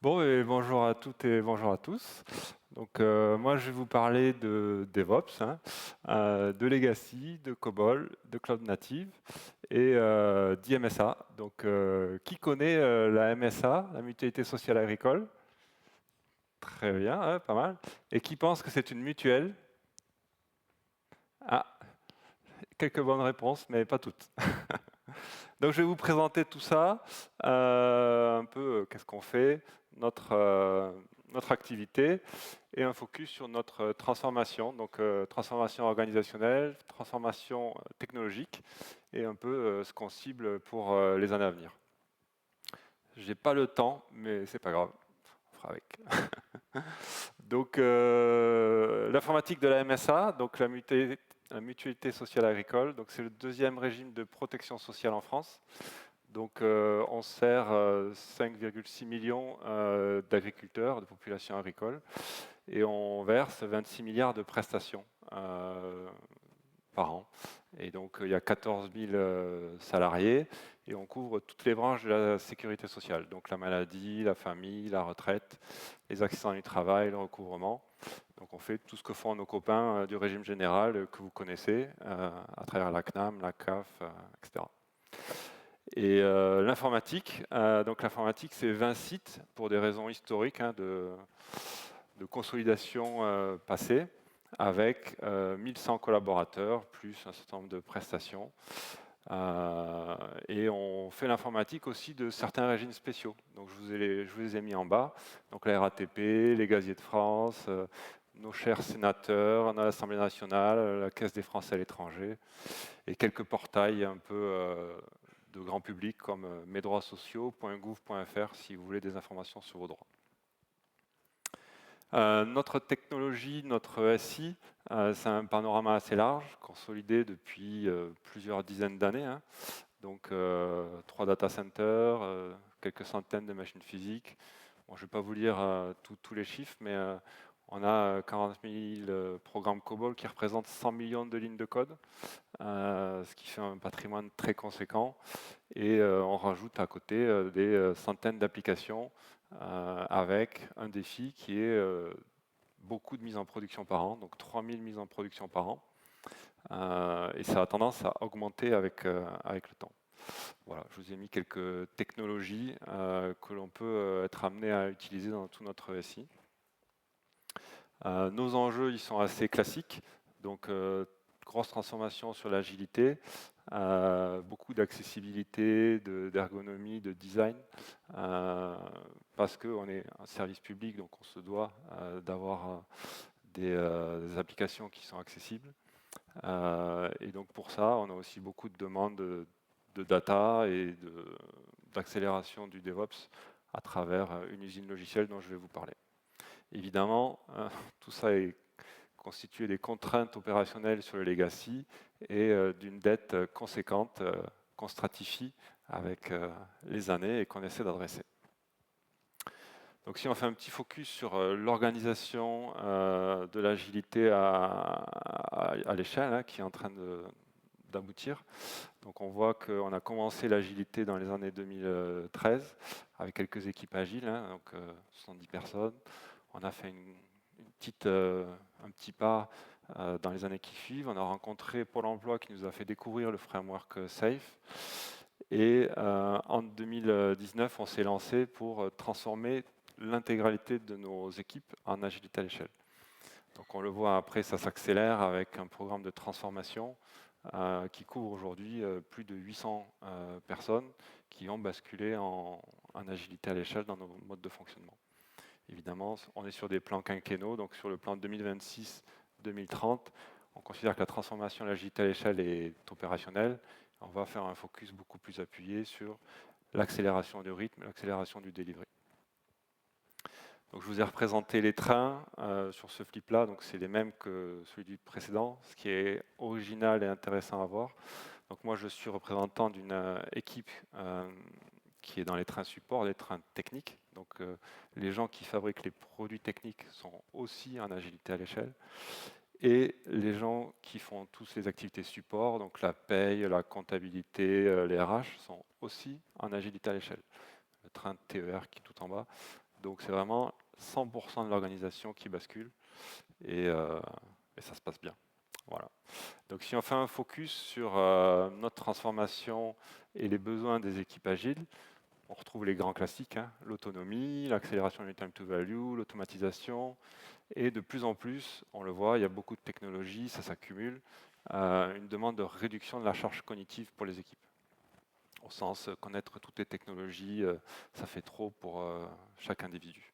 Bon, et bonjour à toutes et bonjour à tous. Moi, je vais vous parler de DevOps, de Legacy, de COBOL, de Cloud Native et d'IMSA. Qui connaît la MSA, la Mutualité Sociale Agricole? Très bien, pas mal. Et qui pense que c'est une mutuelle? Ah, quelques bonnes réponses, mais pas toutes. Donc, je vais vous présenter tout ça, un peu qu'est-ce qu'on fait, notre activité et un focus sur notre transformation, transformation organisationnelle, transformation technologique et un peu ce qu'on cible pour les années à venir. J'ai pas le temps, mais c'est pas grave, on fera avec. L'informatique de la MSA, la mutualité sociale agricole, donc c'est le deuxième régime de protection sociale en France. On sert 5,6 millions d'agriculteurs, de population agricole, et on verse 26 milliards de prestations par an. Et donc, il y a 14 000 salariés et on couvre toutes les branches de la sécurité sociale. Donc, la maladie, la famille, la retraite, les accidents du travail, le recouvrement. Donc, on fait tout ce que font nos copains du régime général que vous connaissez à travers la CNAM, la CAF, etc. Et l'informatique, c'est 20 sites pour des raisons historiques de consolidation passée, avec 1100 collaborateurs, plus un certain nombre de prestations. Et on fait l'informatique aussi de certains régimes spéciaux. Donc je vous les ai mis en bas. Donc la RATP, les gaziers de France, nos chers sénateurs, l'Assemblée nationale, la Caisse des Français à l'étranger, et quelques portails un peu de grand public comme mesdroitssociaux.gouv.fr si vous voulez des informations sur vos droits. Notre technologie, notre SI, c'est un panorama assez large, consolidé depuis plusieurs dizaines d'années. Donc, 3 data centers, quelques centaines de machines physiques. Bon, je ne vais pas vous lire tous les chiffres, mais on a 40 000 programmes COBOL qui représentent 100 millions de lignes de code, ce qui fait un patrimoine très conséquent. Et on rajoute à côté des centaines d'applications avec un défi qui est beaucoup de mises en production par an, donc 3000 mises en production par an. Et ça a tendance à augmenter avec le temps. Voilà, je vous ai mis quelques technologies que l'on peut être amené à utiliser dans tout notre SI. Nos enjeux, ils sont assez classiques. Donc, grosse transformation sur l'agilité, beaucoup d'accessibilité, d'ergonomie, de design, parce qu'on est un service public, donc on se doit d'avoir des applications qui sont accessibles. Et donc pour ça, on a aussi beaucoup de demandes de data et d'accélération du DevOps à travers une usine logicielle dont je vais vous parler. Évidemment, tout ça est constitué des contraintes opérationnelles sur le legacy et d'une dette conséquente qu'on stratifie avec les années et qu'on essaie d'adresser. Donc si on fait un petit focus sur l'organisation de l'agilité à l'échelle, qui est en train d'aboutir. Donc on voit qu'on a commencé l'agilité dans les années 2013 avec quelques équipes agiles, 70 personnes. On a fait un petit pas dans les années qui suivent. On a rencontré Pôle emploi qui nous a fait découvrir le framework SAFe. Et en 2019, on s'est lancé pour transformer l'intégralité de nos équipes en agilité à l'échelle. Donc on le voit après, ça s'accélère avec un programme de transformation qui couvre aujourd'hui plus de 800 personnes qui ont basculé en agilité à l'échelle dans nos modes de fonctionnement. Évidemment, on est sur des plans quinquennaux, donc sur le plan 2026-2030, on considère que la transformation de l'agilité à l'échelle est opérationnelle. On va faire un focus beaucoup plus appuyé sur l'accélération du rythme, l'accélération du delivery. Donc, je vous ai représenté les trains sur ce flip-là, donc c'est les mêmes que celui du précédent, ce qui est original et intéressant à voir. Donc moi, je suis représentant d'une équipe qui est dans les trains support, les trains techniques. Donc les gens qui fabriquent les produits techniques sont aussi en agilité à l'échelle. Et les gens qui font tous les activités support, donc la paye, la comptabilité, les RH, sont aussi en agilité à l'échelle. Le train TER qui est tout en bas Donc c'est vraiment 100% de l'organisation qui bascule et, et ça se passe bien. Voilà. Donc si on fait un focus sur notre transformation et les besoins des équipes agiles, on retrouve les grands classiques, hein, l'autonomie, l'accélération du time to value, l'automatisation, et de plus en plus, on le voit, il y a beaucoup de technologies, ça s'accumule, une demande de réduction de la charge cognitive pour les équipes. Au sens, connaître toutes les technologies, ça fait trop pour chaque individu.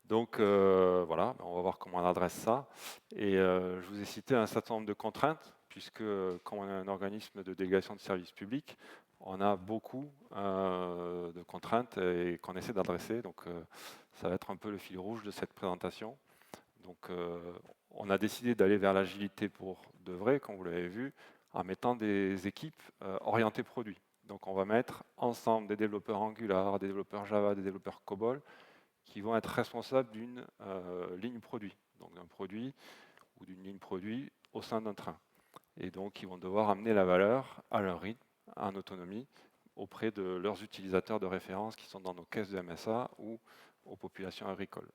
Donc voilà, on va voir comment on adresse ça. Et je vous ai cité un certain nombre de contraintes, puisque quand on est un organisme de délégation de services publics, on a beaucoup de contraintes et qu'on essaie d'adresser. Donc ça va être un peu le fil rouge de cette présentation. Donc on a décidé d'aller vers l'agilité pour de vrai, comme vous l'avez vu, en mettant des équipes orientées produits. Donc on va mettre ensemble des développeurs Angular, des développeurs Java, des développeurs COBOL, qui vont être responsables d'une ligne produit, donc d'un produit ou d'une ligne produit au sein d'un train. Et donc, ils vont devoir amener la valeur à leur rythme, en autonomie, auprès de leurs utilisateurs de référence qui sont dans nos caisses de MSA ou aux populations agricoles.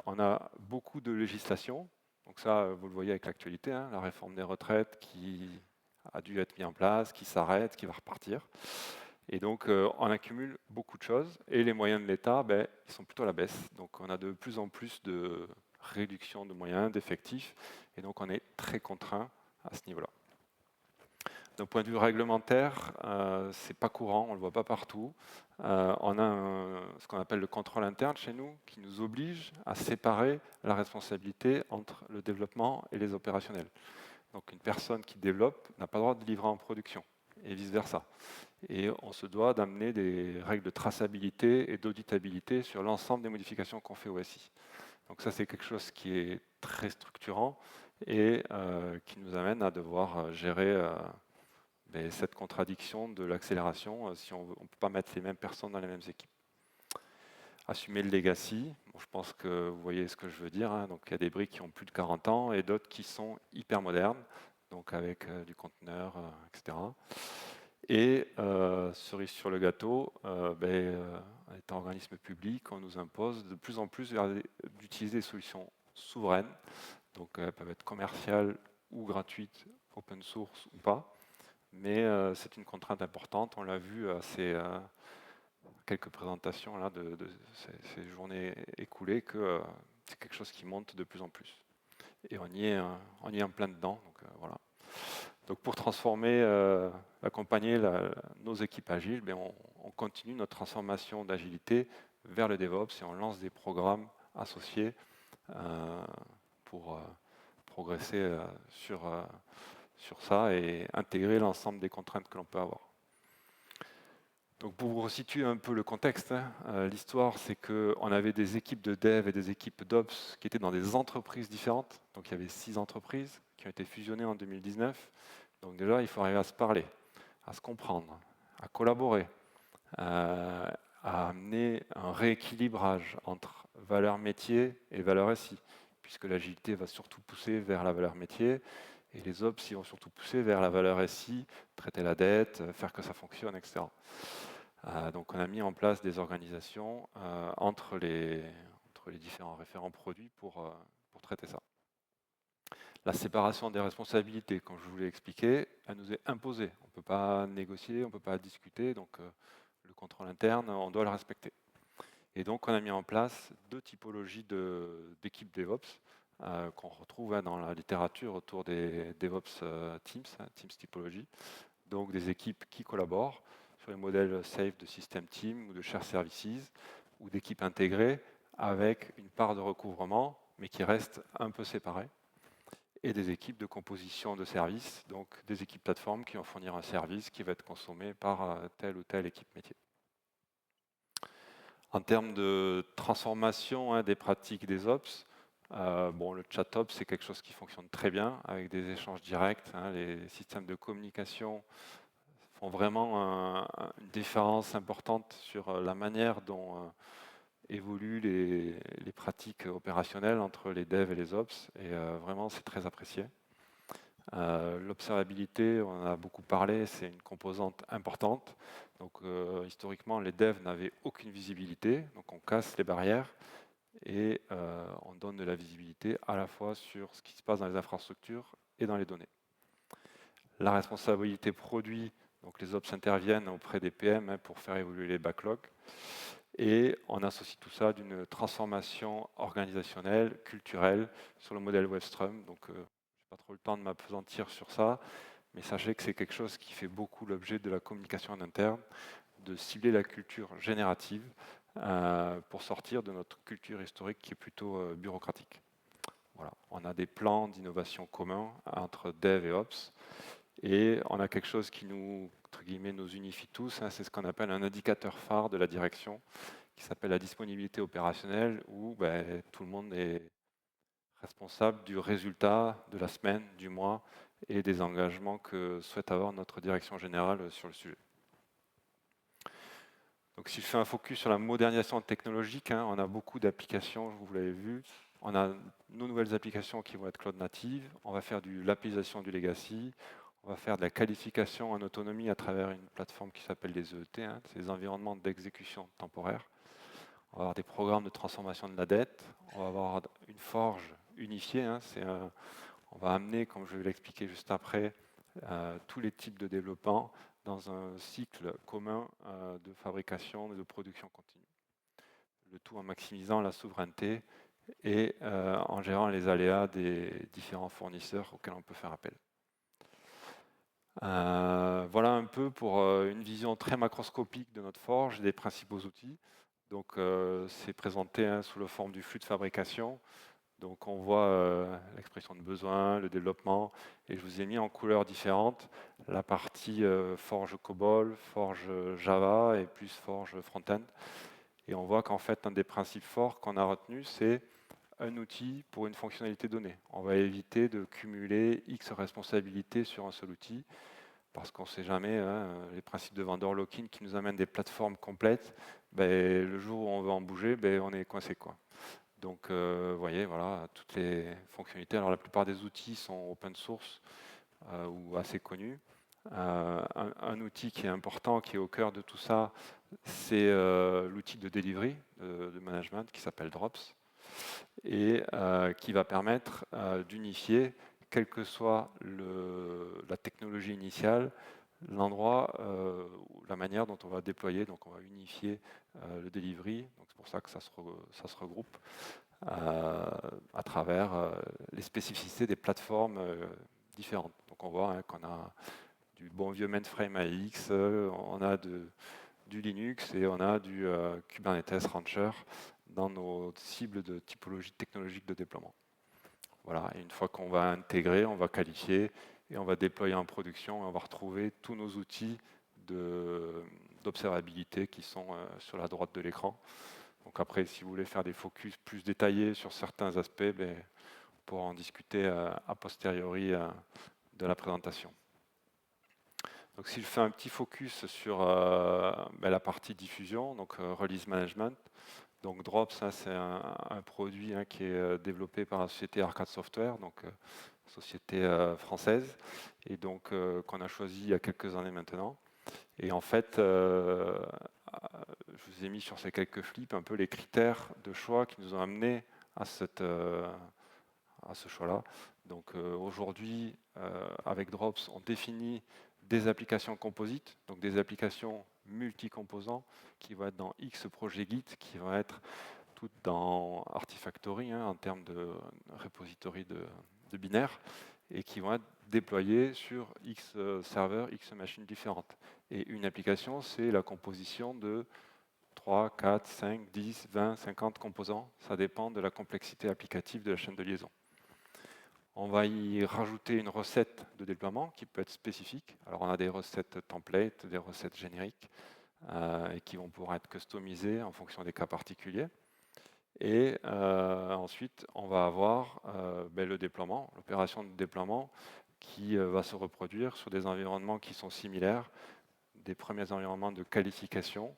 On a beaucoup de législation, donc ça, vous le voyez avec l'actualité, hein, la réforme des retraites qui a dû être mise en place, qui s'arrête, qui va repartir. Et donc, on accumule beaucoup de choses. Et les moyens de l'État, ben, ils sont plutôt à la baisse. Donc, on a de plus en plus de réduction de moyens, d'effectifs. Et donc, on est très contraint à ce niveau-là. D'un point de vue réglementaire, ce n'est pas courant, on ne le voit pas partout. On a ce qu'on appelle le contrôle interne chez nous, qui nous oblige à séparer la responsabilité entre le développement et les opérationnels. Donc, une personne qui développe n'a pas le droit de livrer en production, et vice-versa. Et on se doit d'amener des règles de traçabilité et d'auditabilité sur l'ensemble des modifications qu'on fait au SI. Donc ça, c'est quelque chose qui est très structurant et qui nous amène à devoir gérer cette contradiction de l'accélération si on ne peut pas mettre les mêmes personnes dans les mêmes équipes. Assumer le legacy, bon, je pense que vous voyez ce que je veux dire, hein. Donc il y a des briques qui ont plus de 40 ans et d'autres qui sont hyper modernes, donc avec du conteneur, etc. Et cerise sur le gâteau, étant organisme public, on nous impose de plus en plus d'utiliser des solutions souveraines, donc elles peuvent être commerciales ou gratuites, open source ou pas, mais c'est une contrainte importante, on l'a vu à quelques présentations là, de ces journées écoulées, que c'est quelque chose qui monte de plus en plus. Et on y est en plein dedans, donc voilà. Donc pour transformer, accompagner nos équipes agiles, on continue notre transformation d'agilité vers le DevOps et on lance des programmes associés pour progresser sur ça et intégrer l'ensemble des contraintes que l'on peut avoir. Donc pour vous resituer un peu le contexte, hein, l'histoire c'est qu'on avait des équipes de dev et des équipes d'ops qui étaient dans des entreprises différentes. Donc il y avait 6 entreprises qui ont été fusionnées en 2019. Donc déjà, il faut arriver à se parler, à se comprendre, à collaborer, à amener un rééquilibrage entre valeur métier et valeur SI, puisque l'agilité va surtout pousser vers la valeur métier et les ops ils vont surtout pousser vers la valeur SI, traiter la dette, faire que ça fonctionne, etc. Donc on a mis en place des organisations entre les différents référents produits pour traiter ça. La séparation des responsabilités, comme je vous l'ai expliqué, elle nous est imposée. On ne peut pas négocier, on ne peut pas discuter, donc le contrôle interne, on doit le respecter. Et donc on a mis en place 2 typologies d'équipes DevOps qu'on retrouve dans la littérature autour des DevOps Teams, Teams typologie. Donc des équipes qui collaborent sur les modèles safe de system team ou de shared services, ou d'équipes intégrées avec une part de recouvrement, mais qui restent un peu séparées, et des équipes de composition de services, donc des équipes plateformes qui vont fournir un service qui va être consommé par telle ou telle équipe métier. En termes de transformation des pratiques des ops, le chat ops c'est quelque chose qui fonctionne très bien avec des échanges directs. Les systèmes de communication font vraiment une différence importante sur la manière dont évoluent les pratiques opérationnelles entre les devs et les ops, et vraiment c'est très apprécié. L'observabilité, on en a beaucoup parlé, c'est une composante importante. Donc historiquement, les devs n'avaient aucune visibilité, donc on casse les barrières et on donne de la visibilité à la fois sur ce qui se passe dans les infrastructures et dans les données. La responsabilité produit, donc les ops interviennent auprès des PM pour faire évoluer les backlogs. Et on associe tout ça d'une transformation organisationnelle, culturelle, sur le modèle Webstrum. Donc, je n'ai pas trop le temps de m'appesantir sur ça, mais sachez que c'est quelque chose qui fait beaucoup l'objet de la communication en interne, de cibler la culture générative pour sortir de notre culture historique qui est plutôt bureaucratique. Voilà. On a des plans d'innovation communs entre dev et ops, et on a quelque chose qui nous, entre guillemets, nous unifie tous, hein, c'est ce qu'on appelle un indicateur phare de la direction, qui s'appelle la disponibilité opérationnelle, où tout le monde est responsable du résultat de la semaine, du mois, et des engagements que souhaite avoir notre direction générale sur le sujet. Donc si je fais un focus sur la modernisation technologique, hein, on a beaucoup d'applications, vous l'avez vu. On a nos nouvelles applications qui vont être cloud native. On va faire de l'application du legacy. On va faire de la qualification en autonomie à travers une plateforme qui s'appelle les EET, hein, c'est les environnements d'exécution temporaire. On va avoir des programmes de transformation de la dette. On va avoir une forge unifiée. Hein, on va amener, comme je vais l'expliquer juste après, tous les types de développement dans un cycle commun de fabrication et de production continue. Le tout en maximisant la souveraineté et en gérant les aléas des différents fournisseurs auxquels on peut faire appel. Voilà un peu pour une vision très macroscopique de notre forge et des principaux outils. Donc c'est présenté sous la forme du flux de fabrication. Donc on voit l'expression de besoin, le développement, et je vous ai mis en couleurs différentes la partie forge COBOL, forge Java et plus forge front-end. Et on voit qu'en fait un des principes forts qu'on a retenu, c'est un outil pour une fonctionnalité donnée. On va éviter de cumuler X responsabilités sur un seul outil, parce qu'on ne sait jamais, hein, les principes de vendor lock-in qui nous amènent des plateformes complètes, le jour où on veut en bouger, on est coincé, quoi. Donc, vous voyez, voilà, toutes les fonctionnalités. Alors, la plupart des outils sont open source ou assez connus. Un outil qui est important, qui est au cœur de tout ça, c'est l'outil de delivery, de management, qui s'appelle Drops, et qui va permettre d'unifier, quelle que soit la technologie initiale, l'endroit, la manière dont on va déployer. Donc, on va unifier le delivery. Donc, c'est pour ça que ça se regroupe à travers les spécificités des plateformes différentes. Donc, on voit qu'on a du bon vieux mainframe AX, on a du Linux et on a du Kubernetes Rancher dans nos cibles de typologie technologique de déploiement. Voilà, et une fois qu'on va intégrer, on va qualifier et on va déployer en production et on va retrouver tous nos outils d'observabilité qui sont sur la droite de l'écran. Donc après, si vous voulez faire des focus plus détaillés sur certains aspects, on pourra en discuter a posteriori de la présentation. Donc si je fais un petit focus sur la partie diffusion, donc release management, donc Drops, c'est un produit qui est développé par la société Arcade Software, donc société française, et donc qu'on a choisi il y a quelques années maintenant. Et en fait, je vous ai mis sur ces quelques flips un peu les critères de choix qui nous ont amenés à ce choix-là. Donc aujourd'hui, avec Drops, on définit des applications composites, donc des applications multi-composants qui vont être dans X projets Git, qui vont être toutes dans Artifactory en termes de repository de binaires, et qui vont être déployées sur X serveurs, X machines différentes. Et une application, c'est la composition de 3, 4, 5, 10, 20, 50 composants. Ça dépend de la complexité applicative de la chaîne de liaison. On va y rajouter une recette de déploiement qui peut être spécifique. Alors on a des recettes templates, des recettes génériques et qui vont pouvoir être customisées en fonction des cas particuliers. Et ensuite, on va avoir le déploiement, l'opération de déploiement qui va se reproduire sur des environnements qui sont similaires, des premiers environnements de qualification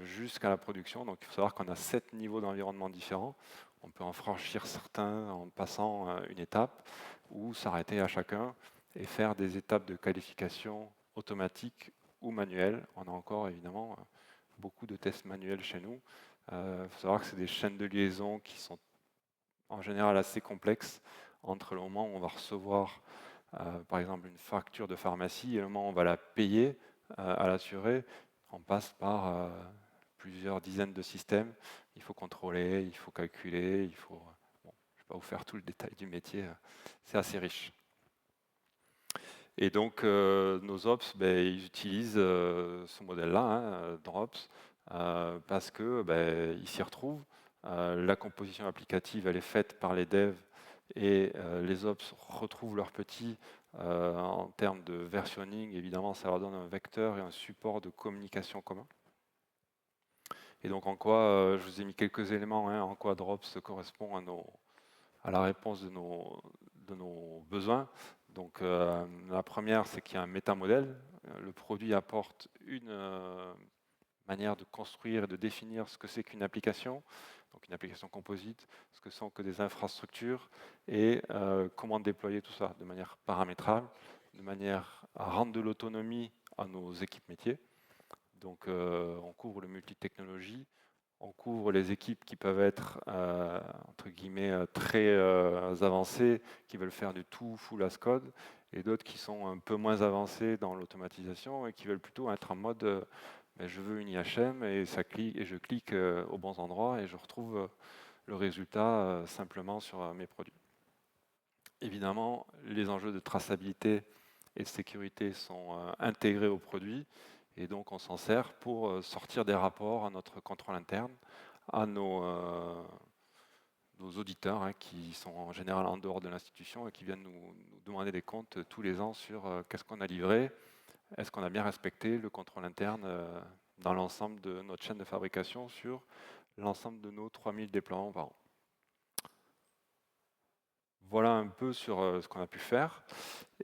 jusqu'à la production. Donc il faut savoir qu'on a 7 niveaux d'environnement différents. On peut en franchir certains en passant une étape ou s'arrêter à chacun. et faire des étapes de qualification automatiques ou manuelles. On a encore évidemment beaucoup de tests manuels chez nous. Il faut savoir que c'est des chaînes de liaison qui sont en général assez complexes entre le moment où on va recevoir par exemple une facture de pharmacie et le moment où on va la payer à l'assuré. On passe par plusieurs dizaines de systèmes. Il faut contrôler, il faut calculer, il faut... Bon, je ne vais pas vous faire tout le détail du métier, c'est assez riche. Et donc, nos ops, ils utilisent ce modèle-là, Drops, parce qu'ils s'y retrouvent. La composition applicative, elle est faite par les devs et les ops retrouvent leurs petits en termes de versionning. Évidemment, ça leur donne un vecteur et un support de communication commun. Et donc, en quoi, je vous ai mis quelques éléments, en quoi Drops correspond à la réponse de nos besoins. Donc la première, c'est qu'il y a un métamodèle. Le produit apporte une manière de construire et de définir ce que c'est qu'une application, donc une application composite, ce que sont que des infrastructures et comment déployer tout ça de manière paramétrable, de manière à rendre de l'autonomie à nos équipes métiers. Donc on couvre le multi-technologie, on couvre les équipes qui peuvent être entre guillemets très avancées, qui veulent faire du tout full as code, et d'autres qui sont un peu moins avancées dans l'automatisation et qui veulent plutôt être en mode je veux une IHM et ça clique et je clique aux bons endroits et je retrouve le résultat simplement sur mes produits. Évidemment, les enjeux de traçabilité et de sécurité sont intégrés au produit. Et donc, on s'en sert pour sortir des rapports à notre contrôle interne, à nos auditeurs, qui sont en général en dehors de l'institution et qui viennent nous demander des comptes tous les ans sur qu'est-ce qu'on a livré, est-ce qu'on a bien respecté le contrôle interne dans l'ensemble de notre chaîne de fabrication sur l'ensemble de nos 3000 déploiements par an. Voilà un peu sur ce qu'on a pu faire.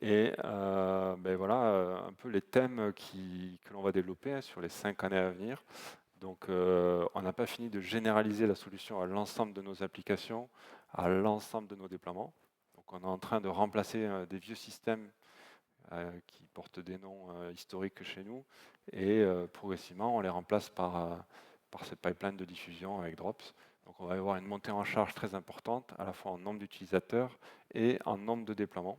Et voilà un peu les thèmes que l'on va développer sur les 5 années à venir. Donc on n'a pas fini de généraliser la solution à l'ensemble de nos applications, à l'ensemble de nos déploiements. Donc on est en train de remplacer des vieux systèmes qui portent des noms historiques chez nous et progressivement on les remplace par cette pipeline de diffusion avec Drops. Donc on va avoir une montée en charge très importante, à la fois en nombre d'utilisateurs et en nombre de déploiements.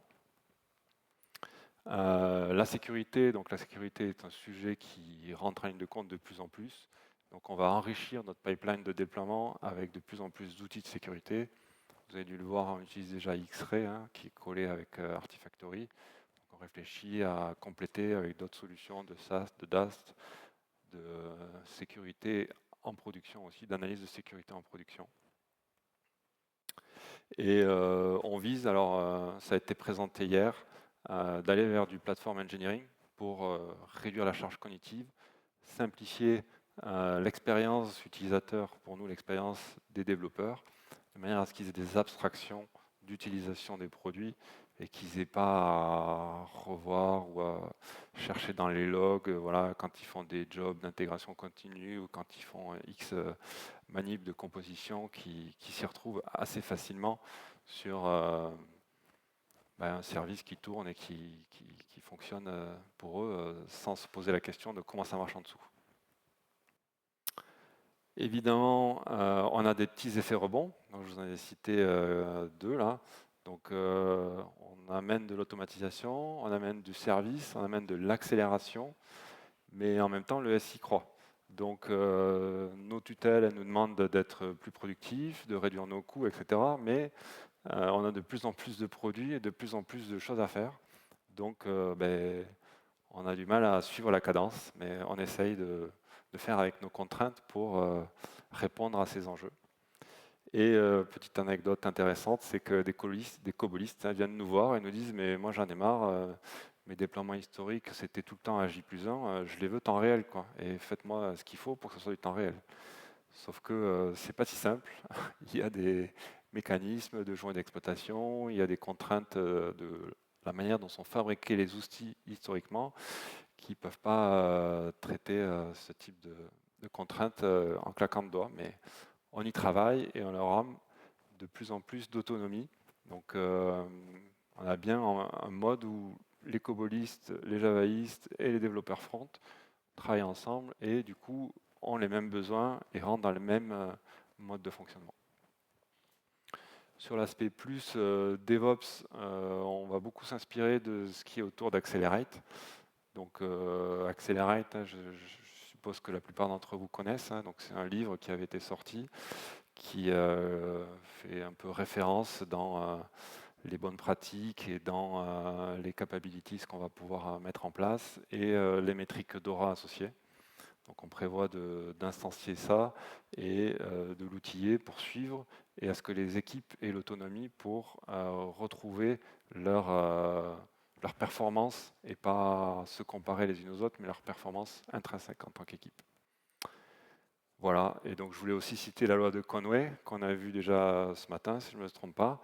La sécurité est un sujet qui rentre en ligne de compte de plus en plus. Donc on va enrichir notre pipeline de déploiement avec de plus en plus d'outils de sécurité. Vous avez dû le voir, on utilise déjà X-Ray qui est collé avec Artifactory. Donc on réfléchit à compléter avec d'autres solutions de SAST, de DAST, de sécurité en production aussi, d'analyse de sécurité en production. Et on vise, alors ça a été présenté hier, d'aller vers du platform engineering pour réduire la charge cognitive, simplifier l'expérience utilisateur, pour nous l'expérience des développeurs, de manière à ce qu'ils aient des abstractions d'utilisation des produits et qu'ils n'aient pas à revoir ou à chercher dans les logs voilà, quand ils font des jobs d'intégration continue ou quand ils font X manip de composition qui s'y retrouvent assez facilement sur un service qui tourne et qui fonctionne pour eux sans se poser la question de comment ça marche en dessous. Évidemment, on a des petits effets rebonds. Donc, je vous en ai cité deux là. Donc, on amène de l'automatisation, on amène du service, on amène de l'accélération, mais en même temps, le SI croît. Donc, nos tutelles, elles nous demandent d'être plus productifs, de réduire nos coûts, etc. Mais on a de plus en plus de produits et de plus en plus de choses à faire. Donc, on a du mal à suivre la cadence, mais on essaye de faire avec nos contraintes pour répondre à ces enjeux. Et petite anecdote intéressante, c'est que des cobolistes viennent nous voir et nous disent « mais moi j'en ai marre, mes déploiements historiques c'était tout le temps à J+1, je les veux temps réel, quoi, et faites-moi ce qu'il faut pour que ce soit du temps réel ». Sauf que c'est pas si simple, il y a des mécanismes de joint d'exploitation, il y a des contraintes de la manière dont sont fabriqués les outils historiquement, qui ne peuvent pas traiter ce type de contraintes en claquant de doigts, mais on y travaille et on leur rend de plus en plus d'autonomie. Donc On a bien un mode où les cobolistes, les javaïstes et les développeurs front travaillent ensemble et du coup ont les mêmes besoins et rentrent dans le même mode de fonctionnement. Sur l'aspect plus DevOps, on va beaucoup s'inspirer de ce qui est autour d'Accelerate. Donc Accelerate, hein, je suppose que la plupart d'entre vous connaissent. Hein, donc c'est un livre qui avait été sorti, qui fait un peu référence dans les bonnes pratiques et dans les capabilities qu'on va pouvoir mettre en place et les métriques DORA associées. Donc on prévoit d'instancier ça et de l'outiller pour suivre et à ce que les équipes aient l'autonomie pour retrouver leur performance et pas se comparer les unes aux autres, mais leur performance intrinsèque en tant qu'équipe. Voilà, et donc je voulais aussi citer la loi de Conway, qu'on a vue déjà ce matin, si je ne me trompe pas.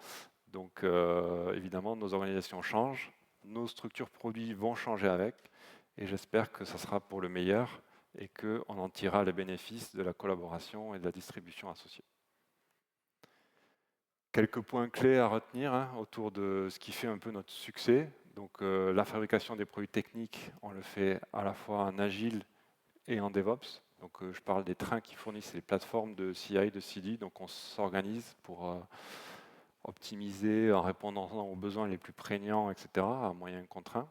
Donc évidemment, nos organisations changent, nos structures produits vont changer avec, et j'espère que ça sera pour le meilleur et qu'on en tirera les bénéfices de la collaboration et de la distribution associée. Quelques points clés à retenir hein, autour de ce qui fait un peu notre succès. Donc la fabrication des produits techniques, on le fait à la fois en agile et en DevOps. Donc je parle des trains qui fournissent les plateformes de CI, de CD. Donc on s'organise pour optimiser en répondant aux besoins les plus prégnants, etc., à moyens contraints.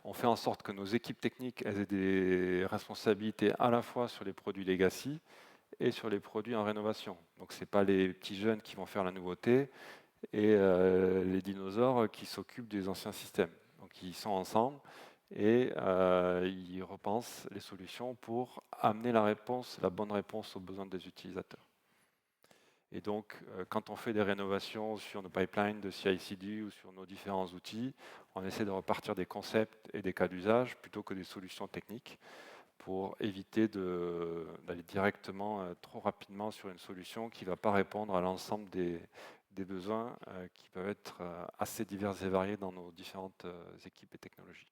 On fait en sorte que nos équipes techniques aient des responsabilités à la fois sur les produits legacy et sur les produits en rénovation. Donc ce n'est pas les petits jeunes qui vont faire la nouveauté et les dinosaures qui s'occupent des anciens systèmes. Donc ils sont ensemble et ils repensent les solutions pour amener la bonne réponse aux besoins des utilisateurs. Et donc, quand on fait des rénovations sur nos pipelines de CI/CD ou sur nos différents outils, on essaie de repartir des concepts et des cas d'usage plutôt que des solutions techniques pour éviter d'aller directement trop rapidement sur une solution qui ne va pas répondre à l'ensemble des besoins qui peuvent être assez divers et variés dans nos différentes équipes et technologies.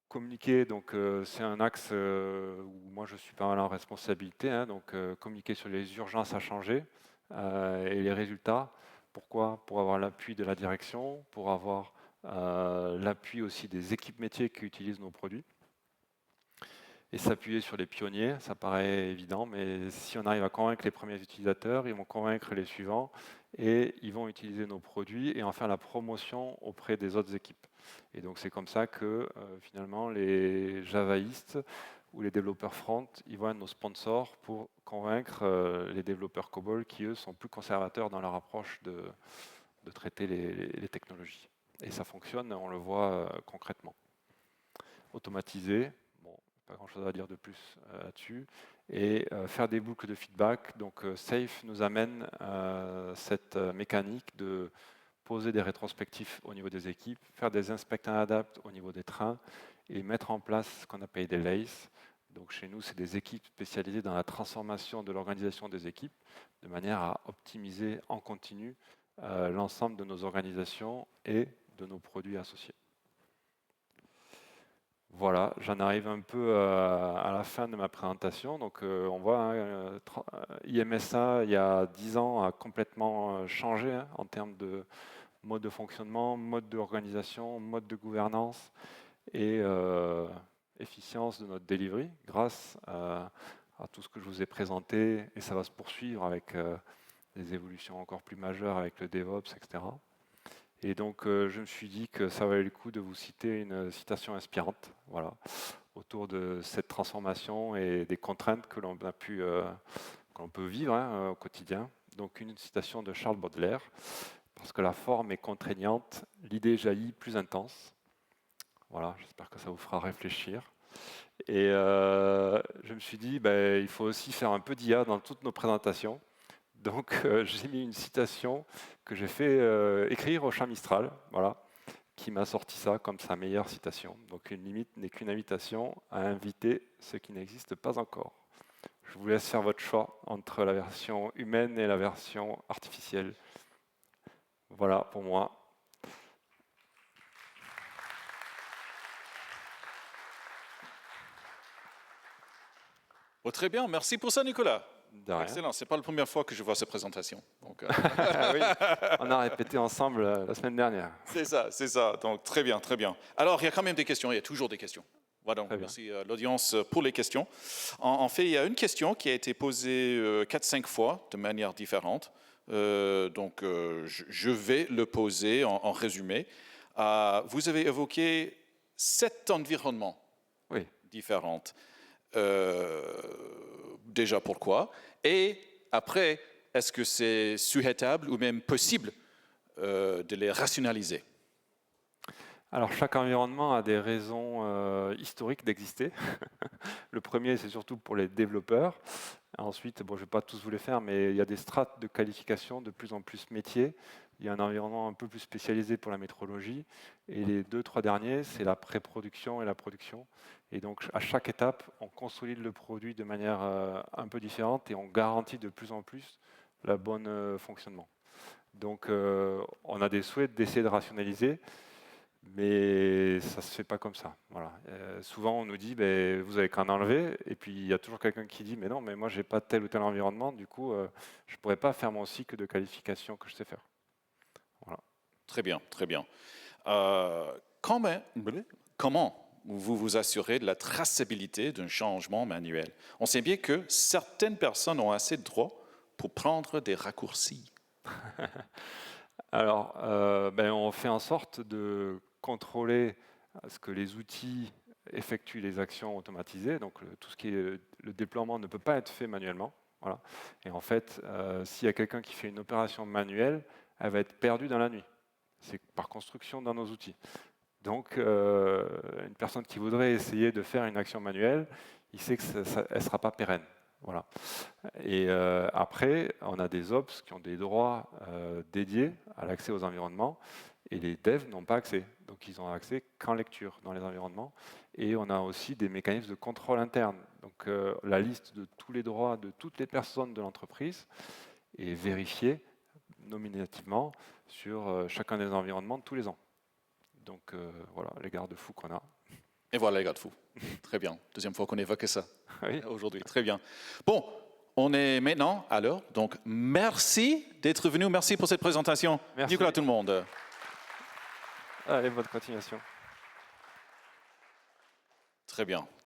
Communiquer, donc c'est un axe où moi je suis pas mal en responsabilité, hein, donc communiquer sur les urgences à changer et les résultats. Pourquoi? Pour avoir l'appui de la direction, pour avoir l'appui aussi des équipes métiers qui utilisent nos produits et s'appuyer sur les pionniers, ça paraît évident, mais si on arrive à convaincre les premiers utilisateurs, ils vont convaincre les suivants et ils vont utiliser nos produits et en faire la promotion auprès des autres équipes. Et donc c'est comme ça que finalement les javaïstes ou les développeurs front, ils vont être nos sponsors pour convaincre les développeurs COBOL qui eux sont plus conservateurs dans leur approche de traiter les technologies. Et ça fonctionne, on le voit concrètement. Automatisé, bon, pas grand chose à dire de plus là-dessus, et faire des boucles de feedback. Donc SAFe nous amène cette mécanique de poser des rétrospectifs au niveau des équipes, faire des inspect and adapt au niveau des trains et mettre en place ce qu'on appelle des LACE. Donc chez nous, c'est des équipes spécialisées dans la transformation de l'organisation des équipes de manière à optimiser en continu l'ensemble de nos organisations et de nos produits associés. Voilà, j'en arrive un peu à la fin de ma présentation. Donc on voit, hein, IMSA, il y a 10 ans, a complètement changé hein, en termes de mode de fonctionnement, mode d'organisation, mode de gouvernance et efficience de notre delivery grâce à tout ce que je vous ai présenté. Et ça va se poursuivre avec des évolutions encore plus majeures avec le DevOps, etc. Et donc, je me suis dit que ça valait le coup de vous citer une citation inspirante, voilà, autour de cette transformation et des contraintes que l'on peut vivre hein, au quotidien. Donc, une citation de Charles Baudelaire, parce que la forme est contraignante, l'idée jaillit plus intense. Voilà, j'espère que ça vous fera réfléchir. Et je me suis dit, il faut aussi faire un peu d'IA dans toutes nos présentations. Donc j'ai mis une citation que j'ai fait écrire au Chat Mistral, voilà, qui m'a sorti ça comme sa meilleure citation. Donc une limite n'est qu'une invitation à inviter ce qui n'existe pas encore. Je vous laisse faire votre choix entre la version humaine et la version artificielle. Voilà pour moi. Très bien, merci pour ça Nicolas. De rien. Excellent, ce n'est pas la première fois que je vois cette présentation. Donc, Donc, Oui, on a répété ensemble la semaine dernière. c'est ça, c'est ça. Donc, très bien, très bien. Alors, il y a quand même des questions, il y a toujours des questions. Voilà, donc, Très bien. merci l'audience pour les questions. En fait, il y a une question qui a été posée 4-5 fois de manière différente. Donc, je vais le poser en résumé. Vous avez évoqué 7 environnements Oui. différents. Déjà, pourquoi? Et après, est-ce que c'est souhaitable ou même possible de les rationaliser? Alors, chaque environnement a des raisons historiques d'exister. Le premier, c'est surtout pour les développeurs. Ensuite, bon, je ne vais pas tous vous les faire, mais il y a des strates de qualification de plus en plus métiers. Il y a un environnement un peu plus spécialisé pour la métrologie. Et les 2-3 derniers, c'est la pré-production et la production. Et donc, à chaque étape, on consolide le produit de manière un peu différente et on garantit de plus en plus le bon fonctionnement. Donc, on a des souhaits d'essayer de rationaliser. Mais ça ne se fait pas comme ça. Voilà. Souvent, on nous dit, ben, vous avez qu'à en enlever. Et puis, il y a toujours quelqu'un qui dit, mais non, mais moi, je n'ai pas tel ou tel environnement. Du coup, je ne pourrais pas faire mon cycle de qualification que je sais faire. Voilà. Très bien, très bien. Comment vous vous assurez de la traçabilité d'un changement manuel? On sait bien que certaines personnes ont assez de droits pour prendre des raccourcis. Alors, ben, on fait en sorte de contrôler à ce que les outils effectuent les actions automatisées. Donc, tout ce qui est le déploiement ne peut pas être fait manuellement. Voilà. Et en fait, s'il y a quelqu'un qui fait une opération manuelle, elle va être perdue dans la nuit. C'est par construction dans nos outils. Donc, une personne qui voudrait essayer de faire une action manuelle, il sait qu'elle ne sera pas pérenne. Voilà. Et après, on a des ops qui ont des droits dédiés à l'accès aux environnements et les devs n'ont pas accès. Donc, ils ont accès qu'en lecture dans les environnements. Et on a aussi des mécanismes de contrôle interne. Donc, la liste de tous les droits de toutes les personnes de l'entreprise est vérifiée nominativement sur chacun des environnements tous les ans. Donc, voilà les garde-fous qu'on a. Et voilà les garde-fous. Très bien. Deuxième fois qu'on évoque ça Oui. aujourd'hui. Très bien. Bon, on est maintenant à l'heure. Donc, merci d'être venu. Merci pour cette présentation. Merci. Nicolas, tout le monde. Allez, bonne continuation. Très bien.